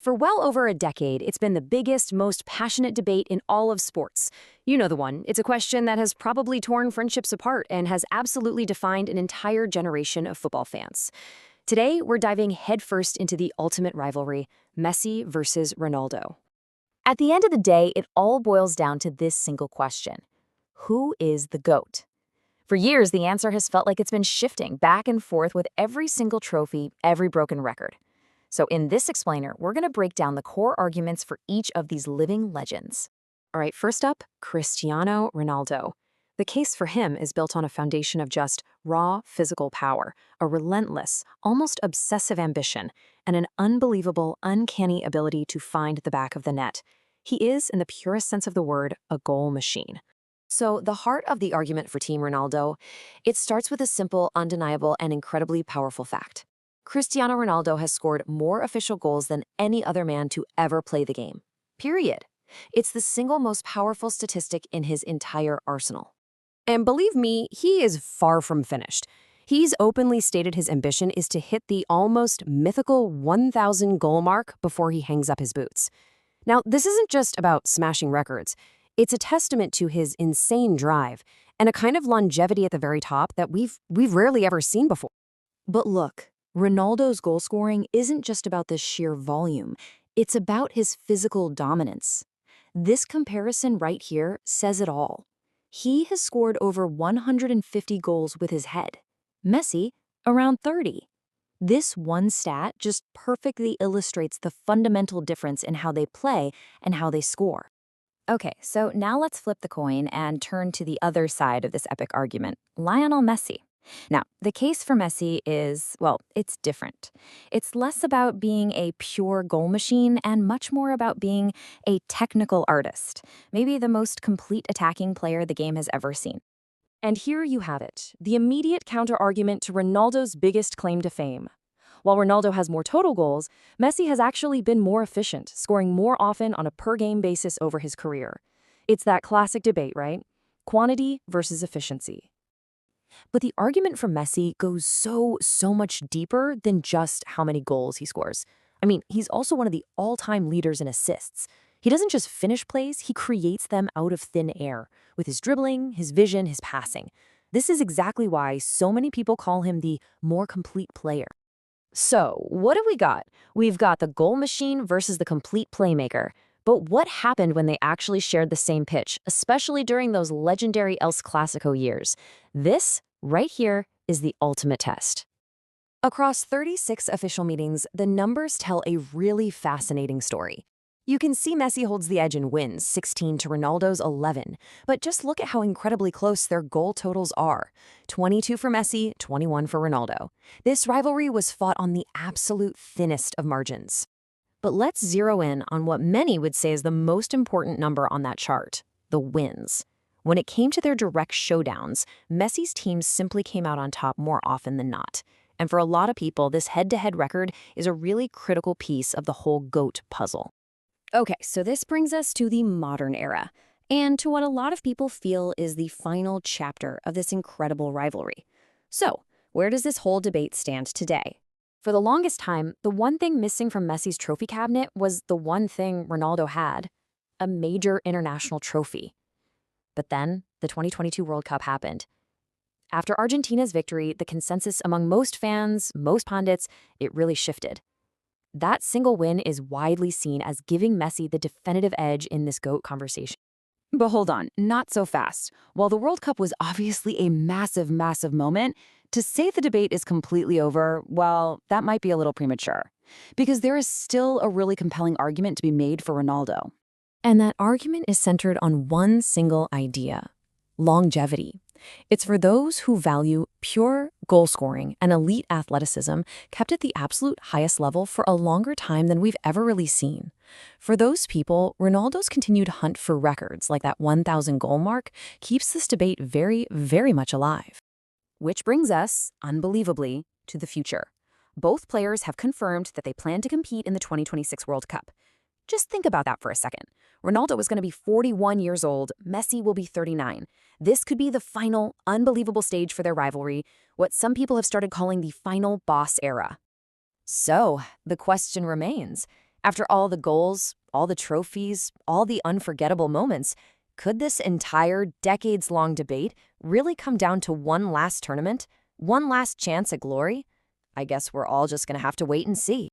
For well over a decade, it's been the biggest, most passionate debate in all of sports. You know the one. It's a question that has probably torn friendships apart and has absolutely defined an entire generation of football fans. Today, we're diving headfirst into the ultimate rivalry, Messi versus Ronaldo. At the end of the day, it all boils down to this single question. Who is the GOAT? For years, the answer has felt like it's been shifting back and forth with every single trophy, every broken record. So in this explainer, we're going to break down the core arguments for each of these living legends. All right, first up, Cristiano Ronaldo. The case for him is built on a foundation of just raw physical power, a relentless, almost obsessive ambition, and an unbelievable, uncanny ability to find the back of the net. He is, in the purest sense of the word, a goal machine. So the heart of the argument for Team Ronaldo, it starts with a simple, undeniable, and incredibly powerful fact. Cristiano Ronaldo has scored more official goals than any other man to ever play the game. Period. It's the single most powerful statistic in his entire arsenal. And believe me, he is far from finished. He's openly stated his ambition is to hit the almost mythical 1,000 goal mark before he hangs up his boots. Now, this isn't just about smashing records. It's a testament to his insane drive and a kind of longevity at the very top that we've rarely ever seen before. But look, Ronaldo's goal scoring isn't just about the sheer volume. It's about his physical dominance. This comparison right here says it all. He has scored over 150 goals with his head. Messi, around 30. This one stat just perfectly illustrates the fundamental difference in how they play and how they score. Okay, so now let's flip the coin and turn to the other side of this epic argument, Lionel Messi. Now, the case for Messi is, well, it's different. It's less about being a pure goal machine and much more about being a technical artist, maybe the most complete attacking player the game has ever seen. And here you have it, the immediate counter-argument to Ronaldo's biggest claim to fame. While Ronaldo has more total goals, Messi has actually been more efficient, scoring more often on a per-game basis over his career. It's that classic debate, right? Quantity versus efficiency. But the argument for Messi goes so much deeper than just how many goals he scores. I mean, he's also one of the all-time leaders in assists. He doesn't just finish plays, he creates them out of thin air, with his dribbling, his vision, his passing. This is exactly why so many people call him the more complete player. So, what have we got? We've got the goal machine versus the complete playmaker. But what happened when they actually shared the same pitch, especially during those legendary El Clasico years? This, right here, is the ultimate test. Across 36 official meetings, the numbers tell a really fascinating story. You can see Messi holds the edge in wins, 16 to Ronaldo's 11. But just look at how incredibly close their goal totals are. 22 for Messi, 21 for Ronaldo. This rivalry was fought on the absolute thinnest of margins. But let's zero in on what many would say is the most important number on that chart, the wins. When it came to their direct showdowns, Messi's teams simply came out on top more often than not. And for a lot of people, this head-to-head record is a really critical piece of the whole GOAT puzzle. Okay, so this brings us to the modern era, and to what a lot of people feel is the final chapter of this incredible rivalry. So, where does this whole debate stand today? For the longest time, the one thing missing from Messi's trophy cabinet was the one thing Ronaldo had, a major international trophy. But then, the 2022 World Cup happened. After Argentina's victory, the consensus among most fans, most pundits, it really shifted. That single win is widely seen as giving Messi the definitive edge in this GOAT conversation. But hold on, not so fast. While the World Cup was obviously a massive moment, to say the debate is completely over, well, that might be a little premature. Because there is still a really compelling argument to be made for Ronaldo. And that argument is centered on one single idea: longevity. It's for those who value pure goal scoring and elite athleticism kept at the absolute highest level for a longer time than we've ever really seen. For those people, Ronaldo's continued hunt for records like that 1,000 goal mark keeps this debate very much alive. Which brings us, unbelievably, to the future. Both players have confirmed that they plan to compete in the 2026 World Cup. Just think about that for a second. Ronaldo is going to be 41 years old, Messi will be 39. This could be the final, unbelievable stage for their rivalry, what some people have started calling the final boss era. So, the question remains, After all the goals, all the trophies, all the unforgettable moments, could this entire decades-long debate really come down to one last tournament? One last chance at glory? I guess we're all just going to have to wait and see.